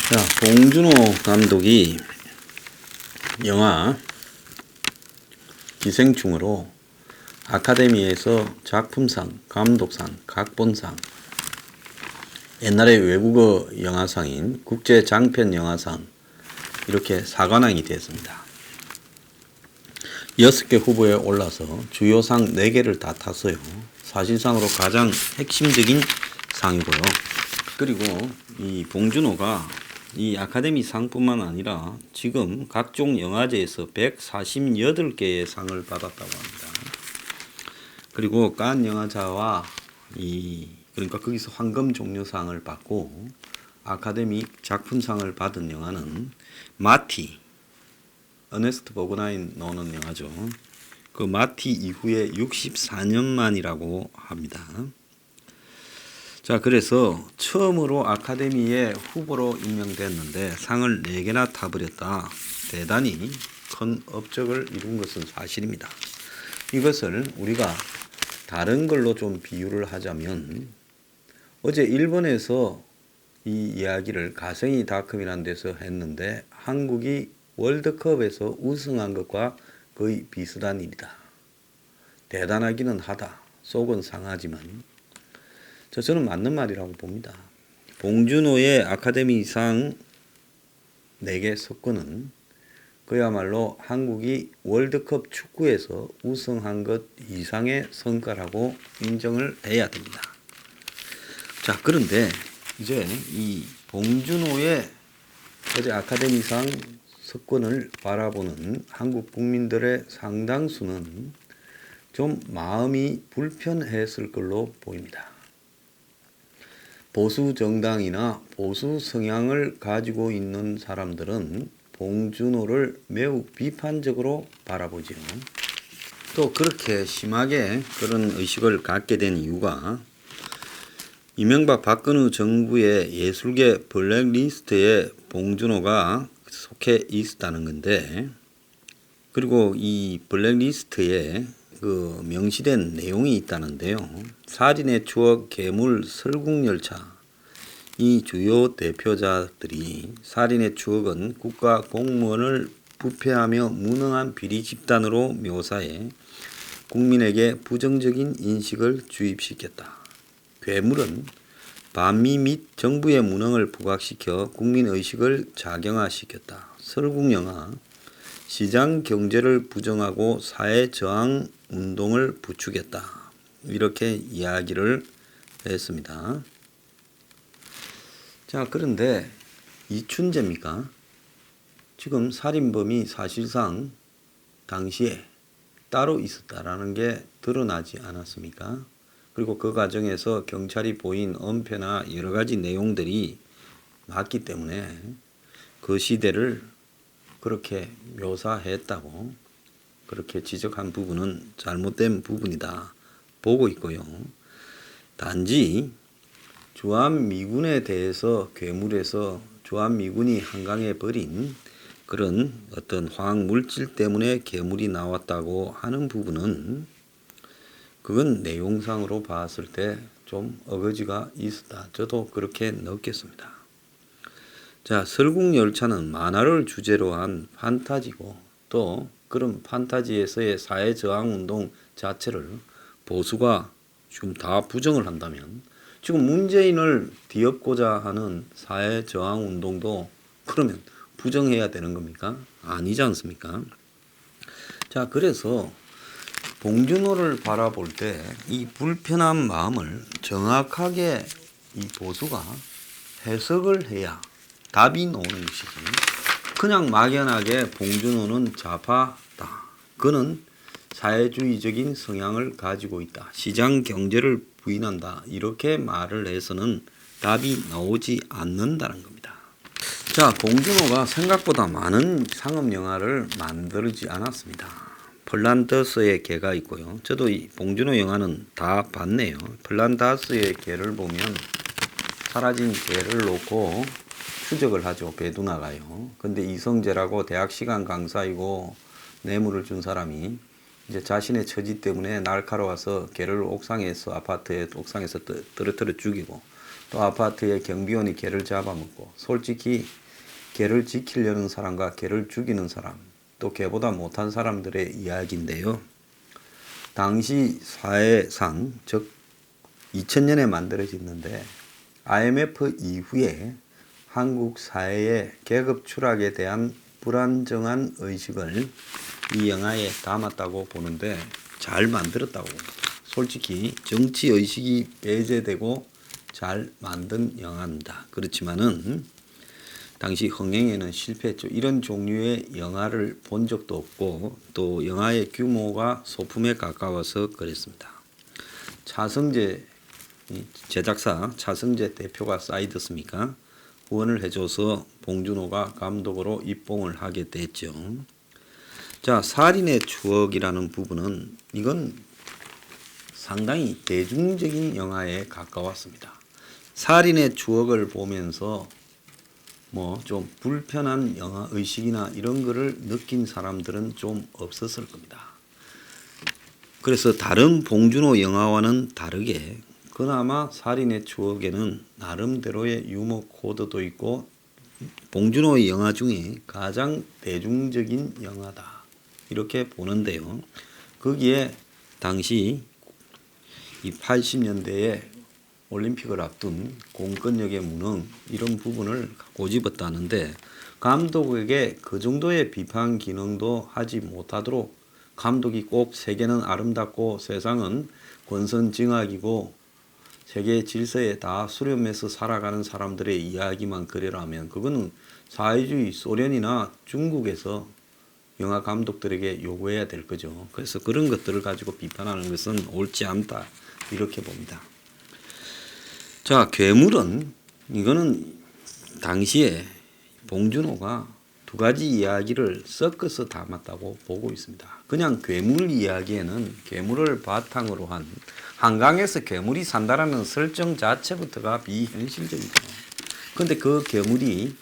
자, 봉준호 감독이 영화 기생충으로 아카데미에서 작품상, 감독상, 각본상, 옛날에 외국어 영화상인 국제 장편 영화상 이렇게 4관왕이 되었습니다. 6개 후보에 올라서 주요 상 4개를 다 탔어요. 사실상으로 가장 핵심적인 상이고요. 그리고 이 봉준호가 이 아카데미 상뿐만 아니라 지금 각종 영화제에서 148개의 상을 받았다고 합니다. 그리고 칸 영화제와 그러니까 거기서 황금 종려상을 받고 아카데미 작품상을 받은 영화는 마티, 어네스트 버그나인 나오는 영화죠. 그 마티 이후에 64년 만이라고 합니다. 자, 그래서 처음으로 아카데미의 후보로 임명됐는데 상을 4개나 타버렸다. 대단히 큰 업적을 이룬 것은 사실입니다. 이것을 우리가 다른 걸로 좀 비유를 하자면 어제 일본에서 이 이야기를 가생이 닷컴이라는 데서 했는데 한국이 월드컵에서 우승한 것과 거의 비슷한 일이다. 대단하기는 하다. 속은 상하지만 저는 맞는 말이라고 봅니다. 봉준호의 아카데미상 4개 석권은 그야말로 한국이 월드컵 축구에서 우승한 것 이상의 성과라고 인정을 해야 됩니다. 자, 그런데 이제 이 봉준호의 어제 아카데미상 석권을 바라보는 한국 국민들의 상당수는 좀 마음이 불편했을 걸로 보입니다. 보수 정당이나 보수 성향을 가지고 있는 사람들은 봉준호를 매우 비판적으로 바라보죠. 또 그렇게 심하게 그런 의식을 갖게 된 이유가 이명박 박근혜 정부의 예술계 블랙리스트에 봉준호가 속해 있었다는 건데, 그리고 이 블랙리스트에 그 명시된 내용이 있다는데요. 살인의 추억, 괴물, 설국열차 이 주요 대표자들이 살인의 추억은 국가 공무원을 부패하며 무능한 비리 집단으로 묘사해 국민에게 부정적인 인식을 주입시켰다. 괴물은 반미 및 정부의 무능을 부각시켜 국민의식을 작용화시켰다. 설국영화 시장 경제를 부정하고 사회 저항 운동을 부추겼다. 이렇게 이야기를 했습니다. 자, 그런데 이춘재입니까? 지금 살인범이 사실상 당시에 따로 있었다라는 게 드러나지 않았습니까? 그리고 그 과정에서 경찰이 보인 엄폐나 여러 가지 내용들이 맞기 때문에 그 시대를 그렇게 묘사했다고 그렇게 지적한 부분은 잘못된 부분이다 보고 있고요. 단지 주한미군에 대해서 괴물에서 주한미군이 한강에 버린 그런 어떤 화학물질 때문에 괴물이 나왔다고 하는 부분은 그건 내용상으로 봤을 때 좀 어거지가 있었다. 저도 그렇게 넣겠습니다. 자, 설국열차는 만화를 주제로 한 판타지고 또 그런 판타지에서의 사회저항운동 자체를 보수가 지금 다 부정을 한다면 지금 문재인을 뒤엎고자 하는 사회저항운동도 그러면 부정해야 되는 겁니까? 아니지 않습니까? 자, 그래서 봉준호를 바라볼 때 이 불편한 마음을 정확하게 이 보수가 해석을 해야 답이 나오는 것이지. 그냥 막연하게 봉준호는 좌파다. 그는 사회주의적인 성향을 가지고 있다. 시장 경제를 부인한다. 이렇게 말을 해서는 답이 나오지 않는다는 겁니다. 자, 봉준호가 생각보다 많은 상업 영화를 만들지 않았습니다. 플란다스의 개가 있고요. 저도 이 봉준호 영화는 다 봤네요. 플란다스의 개를 보면 사라진 개를 놓고 추적을 하죠. 배두나가요. 근데 이성재라고 대학 시간 강사이고 뇌물을 준 사람이 이제 자신의 처지 때문에 날카로워서 개를 옥상에서 아파트의 옥상에서 떨어뜨려 죽이고 또 아파트에 경비원이 개를 잡아먹고, 솔직히 개를 지키려는 사람과 개를 죽이는 사람, 또 개보다 못한 사람들의 이야기인데요. 당시 사회상, 즉 2000년에 만들어졌는데 IMF 이후에 한국 사회의 계급 추락에 대한 불안정한 의식을 이 영화에 담았다고 보는데, 잘 만들었다고. 솔직히 정치 의식이 배제되고 잘 만든 영화입니다. 그렇지만은 당시 흥행에는 실패했죠. 이런 종류의 영화를 본 적도 없고, 또 영화의 규모가 소품에 가까워서 그랬습니다. 차성재 제작사 차성재 대표가 사이드스니까 후원을 해줘서 봉준호가 감독으로 입봉을 하게 됐죠. 자, 살인의 추억이라는 부분은 이건 상당히 대중적인 영화에 가까웠습니다. 살인의 추억을 보면서 뭐 좀 불편한 영화 의식이나 이런 거를 느낀 사람들은 좀 없었을 겁니다. 그래서 다른 봉준호 영화와는 다르게 그나마 살인의 추억에는 나름대로의 유머 코드도 있고 봉준호의 영화 중에 가장 대중적인 영화다, 이렇게 보는데요. 거기에 당시 이 80년대에 올림픽을 앞둔 공권력의 무능, 이런 부분을 고집었다는데, 감독에게 그 정도의 비판 기능도 하지 못하도록 감독이 꼭 세계는 아름답고 세상은 권선징악이고 세계 질서에 다 수렴해서 살아가는 사람들의 이야기만 그려라면 그거는 사회주의 소련이나 중국에서 영화 감독들에게 요구해야 될 거죠. 그래서 그런 것들을 가지고 비판하는 것은 옳지 않다, 이렇게 봅니다. 자, 괴물은 이거는 당시에 봉준호가 두 가지 이야기를 섞어서 담았다고 보고 있습니다. 그냥 괴물 이야기에는 괴물을 바탕으로 한 한강에서 괴물이 산다라는 설정 자체부터가 비현실적이죠. 그런데 그 괴물이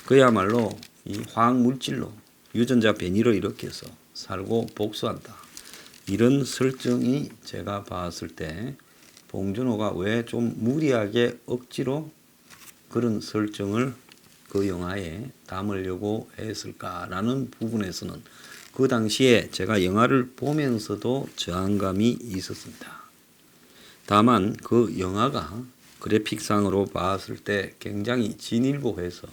그야말로 이 화학물질로 유전자 변이로 일으켜서 살고 복수한다, 이런 설정이 제가 봤을 때 봉준호가 왜 좀 무리하게 억지로 그런 설정을 그 영화에 담으려고 했을까라는 부분에서는 그 당시에 제가 영화를 보면서도 저항감이 있었습니다. 다만 그 영화가 그래픽상으로 봤을 때 굉장히 진일보해서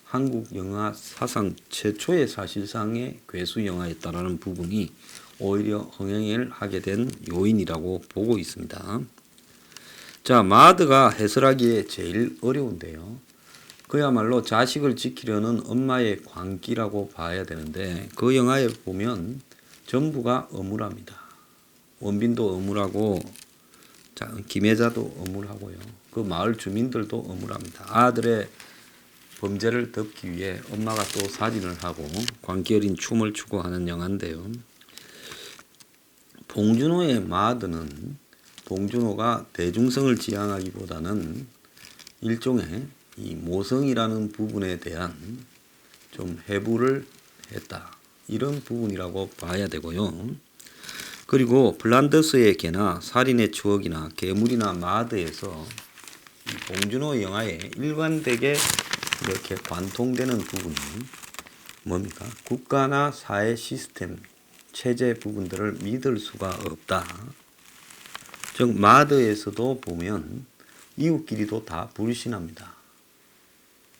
한국 영화 사상 최초의 사실상의 괴수 영화였다라는 부분이 오히려 흥행을 하게 된 요인이라고 보고 있습니다. 자, 마드가 해설하기에 제일 어려운데요. 그야말로 자식을 지키려는 엄마의 광기라고 봐야 되는데, 그 영화에 보면 전부가 어물합니다. 원빈도 어물하고, 자, 김혜자도 어물하고요. 그 마을 주민들도 어물합니다. 아들의 범죄를 덮기 위해 엄마가 또 살인을 하고 광기 어린 춤을 추고 하는 영화인데요. 봉준호의 마드는 봉준호가 대중성을 지향하기보다는 일종의 이 모성이라는 부분에 대한 좀 해부를 했다, 이런 부분이라고 봐야 되고요. 그리고 블란더스의 개나 살인의 추억이나 괴물이나 마드에서 봉준호 영화에 일관되게 이렇게 관통되는 부분이 뭡니까? 국가나 사회 시스템, 체제 부분들을 믿을 수가 없다. 즉 마드에서도 보면 이웃끼리도 다 불신합니다.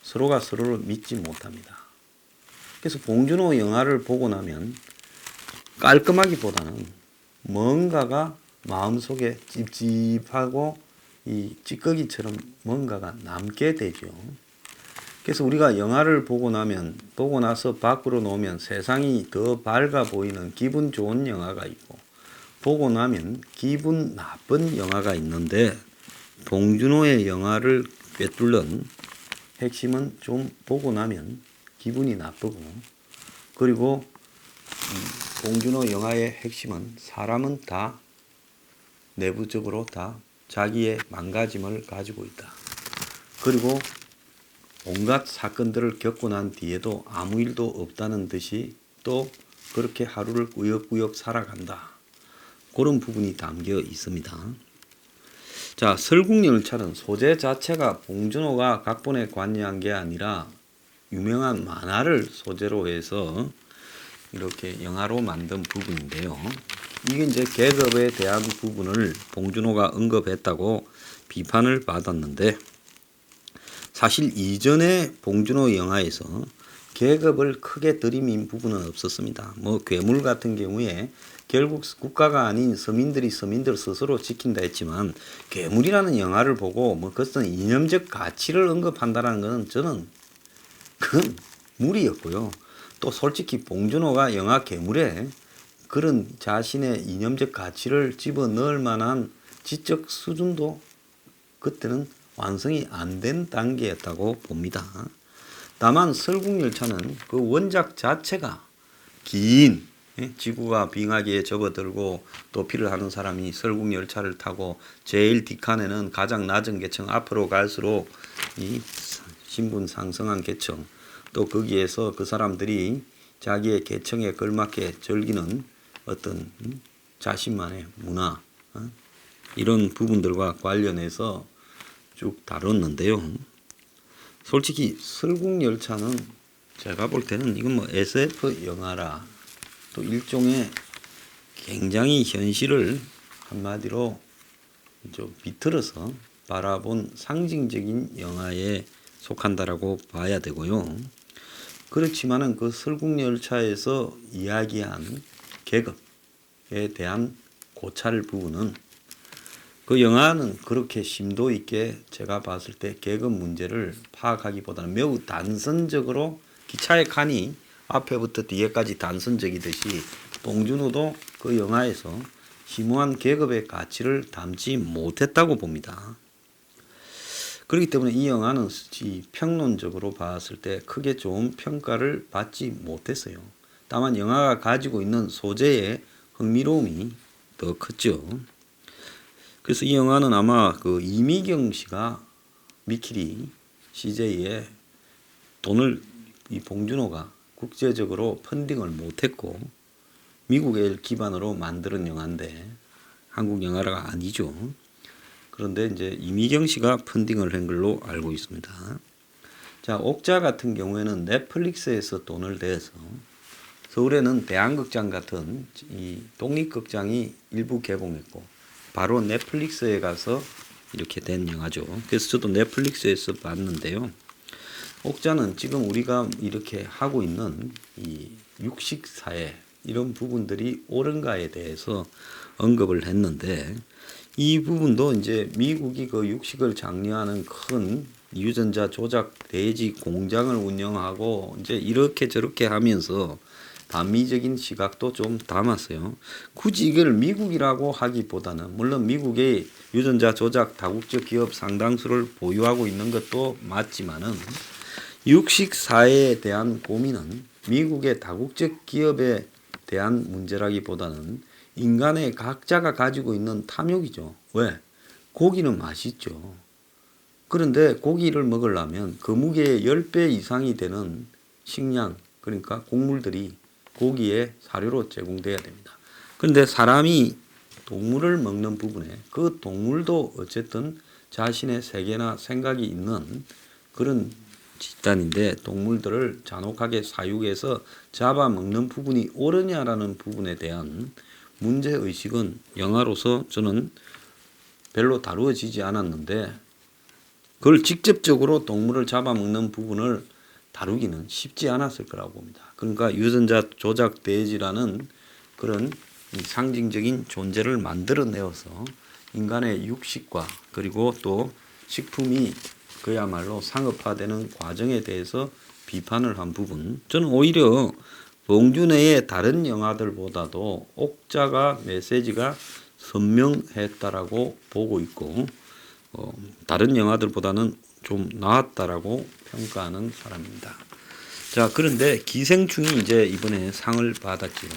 서로가 서로를 믿지 못합니다. 그래서 봉준호 영화를 보고 나면 깔끔하기보다는 뭔가가 마음속에 찝찝하고 이 찌꺼기처럼 뭔가가 남게 되죠. 그래서 우리가 영화를 보고 나서 밖으로 나오면 세상이 더 밝아 보이는 기분 좋은 영화가 있고, 보고 나면 기분 나쁜 영화가 있는데, 봉준호의 영화를 꿰뚫는 핵심은 좀 보고 나면 기분이 나쁘고, 그리고 봉준호 영화의 핵심은 사람은 다 내부적으로 다 자기의 망가짐을 가지고 있다. 그리고 온갖 사건들을 겪고 난 뒤에도 아무 일도 없다는 듯이 또 그렇게 하루를 꾸역꾸역 살아간다, 그런 부분이 담겨 있습니다. 자, 설국열차는 소재 자체가 봉준호가 각본에 관여한 게 아니라 유명한 만화를 소재로 해서 이렇게 영화로 만든 부분인데요. 이게 이제 계급에 대한 부분을 봉준호가 언급했다고 비판을 받았는데, 사실 이전에 봉준호 영화에서 계급을 크게 들이민 부분은 없었습니다. 뭐 괴물 같은 경우에 결국 국가가 아닌 서민들이 서민들 스스로 지킨다 했지만, 괴물이라는 영화를 보고 뭐 그것은 이념적 가치를 언급한다라는 것은 저는 그건 무리였고요. 또 솔직히 봉준호가 영화 괴물에 그런 자신의 이념적 가치를 집어넣을 만한 지적 수준도 그때는 완성이 안 된 단계였다고 봅니다. 다만 설국열차는 그 원작 자체가 긴, 지구가 빙하기에 접어들고 도피를 하는 사람이 설국열차를 타고 제일 뒷칸에는 가장 낮은 계층, 앞으로 갈수록 이 신분 상승한 계층, 또 거기에서 그 사람들이 자기의 계층에 걸맞게 즐기는 어떤 자신만의 문화, 이런 부분들과 관련해서 쭉 다뤘는데요. 솔직히 설국열차는 제가 볼 때는 이건 뭐 SF 영화라, 또 일종의 굉장히 현실을 한마디로 좀 비틀어서 바라본 상징적인 영화에 속한다라고 봐야 되고요. 그렇지만은 그 설국열차에서 이야기한 계급에 대한 고찰 부분은, 그 영화는 그렇게 심도 있게 제가 봤을 때 계급 문제를 파악하기보다는 매우 단선적으로 기차의 칸이 앞에부터 뒤에까지 단선적이듯이 봉준호도 그 영화에서 심오한 계급의 가치를 담지 못했다고 봅니다. 그렇기 때문에 이 영화는 평론적으로 봤을 때 크게 좋은 평가를 받지 못했어요. 다만 영화가 가지고 있는 소재의 흥미로움이 더 컸죠. 그래서 이 영화는 아마 그 이미경 씨가 미키리 CJ에 돈을, 이 봉준호가 국제적으로 펀딩을 못했고 미국을 기반으로 만드는 영화인데 한국 영화가 아니죠. 그런데 이제 이미경 씨가 펀딩을 한 걸로 알고 있습니다. 자, 옥자 같은 경우에는 넷플릭스에서 돈을 대서 서울에는 대한극장 같은 이 독립극장이 일부 개봉했고 바로 넷플릭스에 가서 이렇게 된 영화죠. 그래서 저도 넷플릭스에서 봤는데요. 옥자는 지금 우리가 이렇게 하고 있는 이 육식사회 이런 부분들이 옳은가에 대해서 언급을 했는데, 이 부분도 이제 미국이 그 육식을 장려하는 큰 유전자 조작 돼지 공장을 운영하고 이제 이렇게 저렇게 하면서 반미적인 시각도 좀 담았어요. 굳이 이걸 미국이라고 하기보다는, 물론 미국의 유전자 조작 다국적 기업 상당수를 보유하고 있는 것도 맞지만은 육식 사회에 대한 고민은 미국의 다국적 기업에 대한 문제라기보다는 인간의 각자가 가지고 있는 탐욕이죠. 왜? 고기는 맛있죠. 그런데 고기를 먹으려면 그 무게의 10배 이상이 되는 식량, 그러니까 곡물들이 고기의 사료로 제공돼야 됩니다. 그런데 사람이 동물을 먹는 부분에 그 동물도 어쨌든 자신의 세계나 생각이 있는 그런 집단인데, 동물들을 잔혹하게 사육해서 잡아먹는 부분이 옳으냐라는 부분에 대한 문제의식은 영화로서 저는 별로 다루어지지 않았는데, 그걸 직접적으로 동물을 잡아먹는 부분을 다루기는 쉽지 않았을 거라고 봅니다. 그러니까 유전자 조작 돼지라는 그런 상징적인 존재를 만들어내어서 인간의 육식과 그리고 또 식품이 그야말로 상업화되는 과정에 대해서 비판을 한 부분, 저는 오히려 봉준호의 다른 영화들보다도 옥자가 메시지가 선명했다라고 보고 있고, 다른 영화들보다는 좀 나았다라고 평가하는 사람입니다. 자, 그런데 기생충이 이제 이번에 상을 받았지요.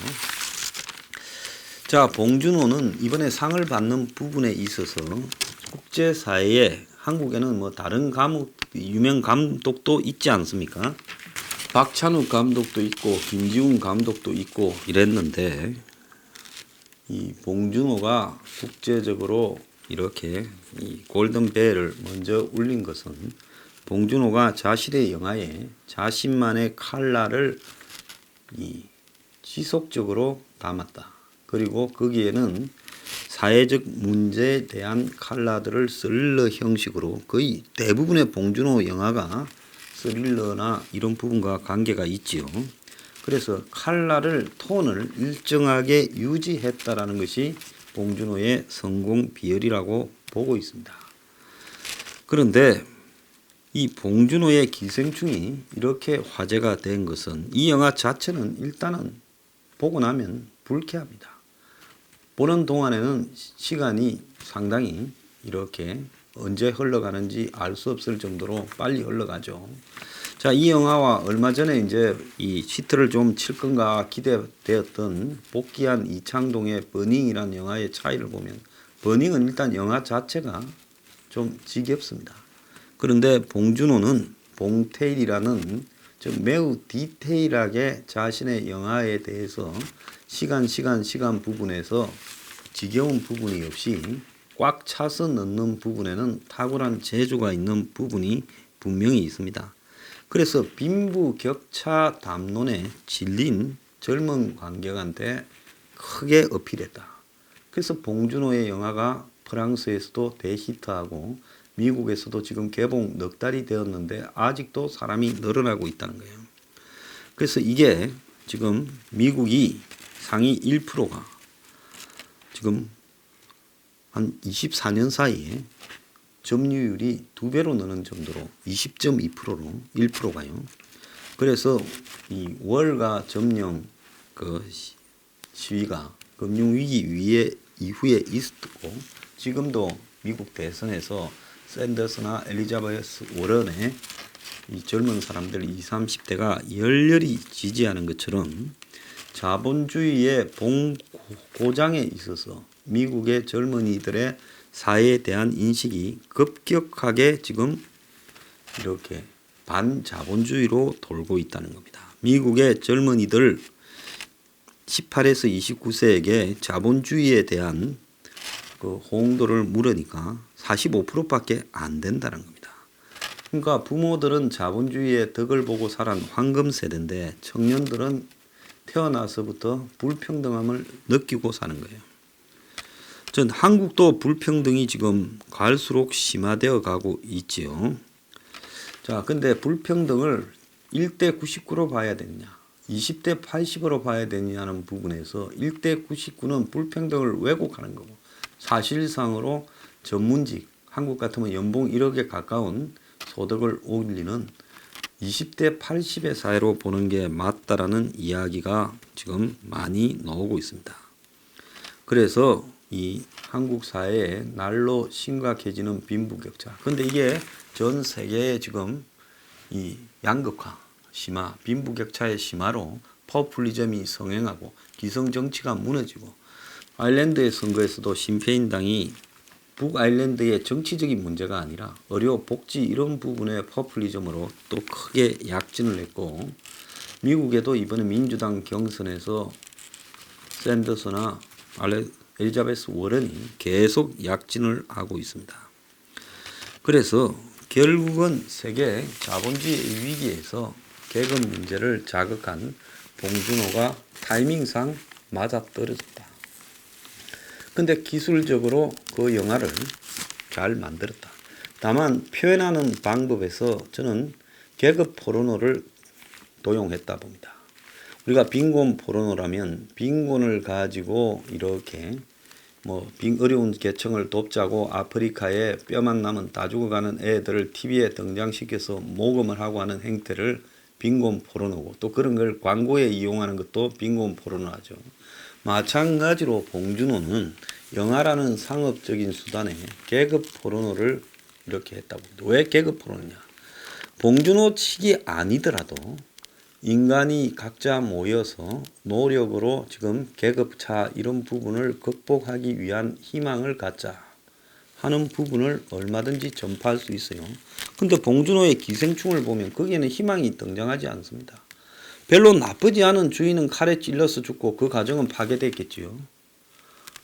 자, 봉준호는 이번에 상을 받는 부분에 있어서 국제사회에, 한국에는 뭐 다른 유명 감독도 있지 않습니까? 박찬욱 감독도 있고 김지훈 감독도 있고 이랬는데, 이 봉준호가 국제적으로 이렇게 이 골든벨을 먼저 울린 것은 봉준호가 자신의 영화에 자신만의 칼라를 지속적으로 담았다. 그리고 거기에는 사회적 문제에 대한 칼라들을 스릴러 형식으로 거의 대부분의 봉준호 영화가 스릴러나 이런 부분과 관계가 있지요. 그래서 칼라를 톤을 일정하게 유지했다라는 것이 봉준호의 성공 비결이라고 보고 있습니다. 그런데 이 봉준호의 기생충이 이렇게 화제가 된 것은 이 영화 자체는 일단은 보고 나면 불쾌합니다. 보는 동안에는 시간이 상당히 이렇게 언제 흘러가는지 알 수 없을 정도로 빨리 흘러가죠. 자, 이 영화와 얼마 전에 이제 이 시트를 좀 칠 건가 기대되었던 복귀한 이창동의 버닝이라는 영화의 차이를 보면 버닝은 일단 영화 자체가 좀 지겹습니다. 그런데 봉준호는 봉테일이라는 즉 매우 디테일하게 자신의 영화에 대해서 시간 부분에서 지겨운 부분이 없이 꽉 차서 넣는 부분에는 탁월한 재주가 있는 부분이 분명히 있습니다. 그래서 빈부격차 담론에 질린 젊은 관객한테 크게 어필했다. 그래서 봉준호의 영화가 프랑스에서도 대히트하고 미국에서도 지금 개봉 넉 달이 되었는데 아직도 사람이 늘어나고 있다는 거예요. 그래서 이게 지금 미국이 상위 1%가 지금 한 24년 사이에 점유율이 2배로 느는 정도로 20.2%로 1%가요. 그래서 이 월가 점령 그 시위가 금융위기 이후에 있었고 지금도 미국 대선에서 샌더스나 엘리자베스 워런의 이 젊은 사람들 20, 30대가 열렬히 지지하는 것처럼 자본주의의 고장에 있어서 미국의 젊은이들의 사회에 대한 인식이 급격하게 지금 이렇게 반자본주의로 돌고 있다는 겁니다. 미국의 젊은이들 18에서 29세에게 자본주의에 대한 그 호응도를 물으니까 45%밖에 안 된다는 겁니다. 그러니까 부모들은 자본주의의 덕을 보고 자란 황금 세대인데 청년들은 태어나서부터 불평등함을 느끼고 사는 거예요. 전 한국도 불평등이 지금 갈수록 심화되어 가고 있지요. 자, 근데 불평등을 1대 99로 봐야 되느냐, 20대 80으로 봐야 되느냐는 부분에서 1대 99는 불평등을 왜곡하는 거고 사실상으로 전문직, 한국 같으면 연봉 1억에 가까운 소득을 올리는 20대 80의 사회로 보는 게 맞다라는 이야기가 지금 많이 나오고 있습니다. 그래서 이 한국 사회에 날로 심각해지는 빈부격차. 근데 이게 전 세계에 지금 이 양극화, 심화, 빈부격차의 심화로 포퓰리즘이 성행하고 기성정치가 무너지고 아일랜드의 선거에서도 신페인당이 북아일랜드의 정치적인 문제가 아니라 의료, 복지 이런 부분의 포퓰리즘으로 또 크게 약진을 했고 미국에도 이번에 민주당 경선에서 샌더스나 엘리자베스 워런이 계속 약진을 하고 있습니다. 그래서 결국은 세계 자본주의 위기에서 계급 문제를 자극한 봉준호가 타이밍상 맞아떨어졌다. 근데 기술적으로 그 영화를 잘 만들었다. 다만 표현하는 방법에서 저는 계급 포르노를 도용했다 봅니다. 우리가 빈곤 포르노라면 빈곤을 가지고 이렇게 어려운 계층을 돕자고 아프리카에 뼈만 남은 다 죽어가는 애들을 TV에 등장시켜서 모금을 하고 하는 행태를 빈곤 포르노고 또 그런 걸 광고에 이용하는 것도 빈곤 포르노하죠. 마찬가지로 봉준호는 영화라는 상업적인 수단에 계급 포르노를 이렇게 했다고. 왜 계급 포르노냐? 봉준호 측이 아니더라도 인간이 각자 모여서 노력으로 지금 계급차 이런 부분을 극복하기 위한 희망을 갖자 하는 부분을 얼마든지 전파할 수 있어요. 근데 봉준호의 기생충을 보면 거기에는 희망이 등장하지 않습니다. 별로 나쁘지 않은 주인은 칼에 찔러서 죽고 그 가정은 파괴됐겠지요.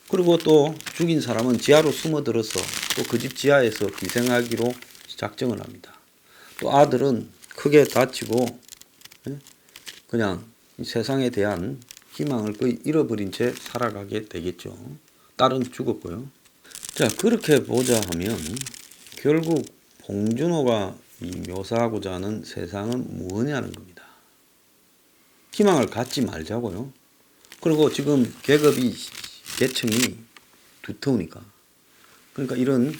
그리고 또 죽인 사람은 지하로 숨어들어서 또 그 집 지하에서 기생하기로 작정을 합니다. 또 아들은 크게 다치고 그냥 세상에 대한 희망을 거의 잃어버린 채 살아가게 되겠죠. 딸은 죽었고요. 자, 그렇게 보자 하면 결국 봉준호가 이 묘사하고자 하는 세상은 뭐냐는 겁니다. 희망을 갖지 말자고요. 그리고 지금 계층이 두터우니까. 그러니까 이런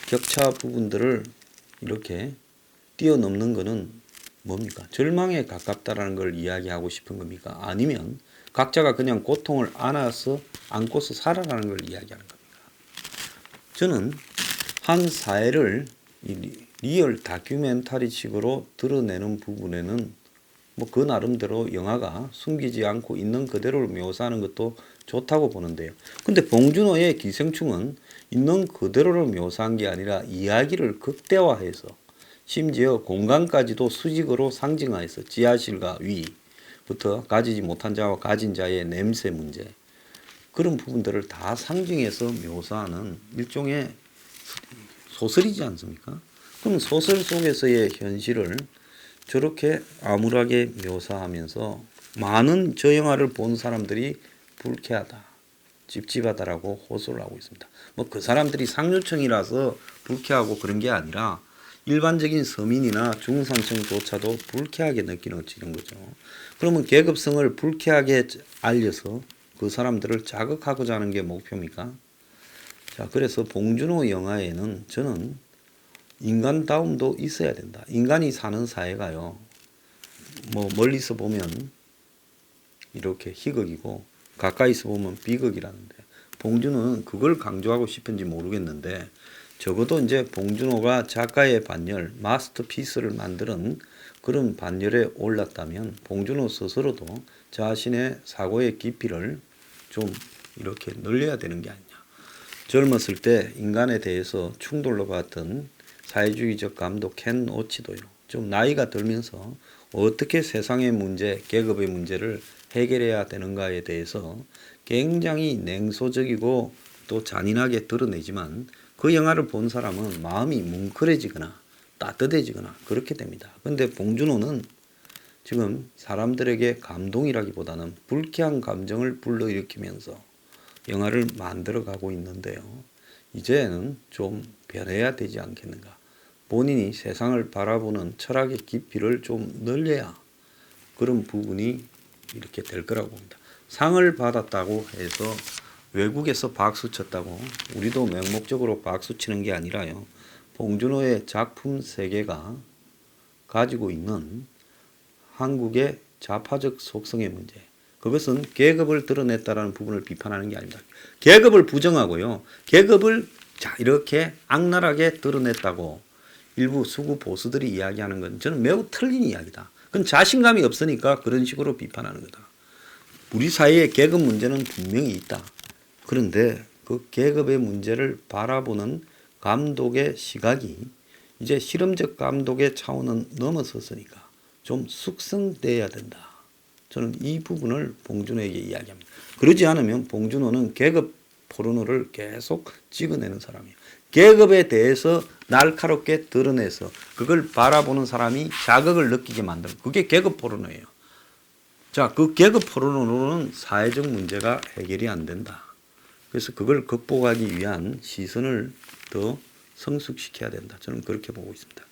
격차 부분들을 이렇게 뛰어넘는 것은 뭡니까? 절망에 가깝다라는 걸 이야기하고 싶은 겁니까? 아니면 각자가 그냥 고통을 안고서 살아가는 걸 이야기하는 겁니까? 저는 한 사회를 리얼 다큐멘터리식으로 드러내는 부분에는 뭐 그 나름대로 영화가 숨기지 않고 있는 그대로를 묘사하는 것도 좋다고 보는데요. 근데 봉준호의 기생충은 있는 그대로를 묘사한 게 아니라 이야기를 극대화해서 심지어 공간까지도 수직으로 상징화해서 지하실과 위부터 가지지 못한 자와 가진 자의 냄새 문제, 그런 부분들을 다 상징해서 묘사하는 일종의 소설이지 않습니까? 그럼 소설 속에서의 현실을 저렇게 암울하게 묘사하면서 많은 저 영화를 본 사람들이 불쾌하다, 찝찝하다라고 호소를 하고 있습니다. 뭐 그 사람들이 상류층이라서 불쾌하고 그런 게 아니라 일반적인 서민이나 중산층조차도 불쾌하게 느끼는 거죠. 그러면 계급성을 불쾌하게 알려서 그 사람들을 자극하고자 하는 게 목표입니까? 자, 그래서 봉준호 영화에는 저는 인간다움도 있어야 된다. 인간이 사는 사회가요, 뭐 멀리서 보면 이렇게 희극이고 가까이서 보면 비극이라는데, 봉준호는 그걸 강조하고 싶은지 모르겠는데 적어도 이제 봉준호가 작가의 반열, 마스터피스를 만드는 그런 반열에 올랐다면 봉준호 스스로도 자신의 사고의 깊이를 좀 이렇게 늘려야 되는 게 아니냐. 젊었을 때 인간에 대해서 충돌로 봤던 사회주의적 감독 켄 오치도요, 좀 나이가 들면서 어떻게 세상의 문제, 계급의 문제를 해결해야 되는가에 대해서 굉장히 냉소적이고 또 잔인하게 드러내지만 그 영화를 본 사람은 마음이 뭉클해지거나 따뜻해지거나 그렇게 됩니다. 근데 봉준호는 지금 사람들에게 감동이라기보다는 불쾌한 감정을 불러일으키면서 영화를 만들어가고 있는데요. 이제는 좀 변해야 되지 않겠는가. 본인이 세상을 바라보는 철학의 깊이를 좀 늘려야 그런 부분이 이렇게 될 거라고 봅니다. 상을 받았다고 해서 외국에서 박수 쳤다고 우리도 맹목적으로 박수 치는 게 아니라요, 봉준호의 작품 세계가 가지고 있는 한국의 좌파적 속성의 문제, 그것은 계급을 드러냈다라는 부분을 비판하는 게 아닙니다. 계급을 부정하고요, 계급을 이렇게 악랄하게 드러냈다고 일부 수구 보수들이 이야기하는 건 저는 매우 틀린 이야기다. 그건 자신감이 없으니까 그런 식으로 비판하는 거다. 우리 사회의 계급 문제는 분명히 있다. 그런데 그 계급의 문제를 바라보는 감독의 시각이 이제 실험적 감독의 차원은 넘어섰으니까 좀 숙성돼야 된다. 저는 이 부분을 봉준호에게 이야기합니다. 그러지 않으면 봉준호는 계급 포르노를 계속 찍어내는 사람이에요. 계급에 대해서 날카롭게 드러내서 그걸 바라보는 사람이 자극을 느끼게 만드는, 그게 계급 포르노예요. 자, 그 계급 포르노로는 사회적 문제가 해결이 안 된다. 그래서 그걸 극복하기 위한 시선을 더 성숙시켜야 된다. 저는 그렇게 보고 있습니다.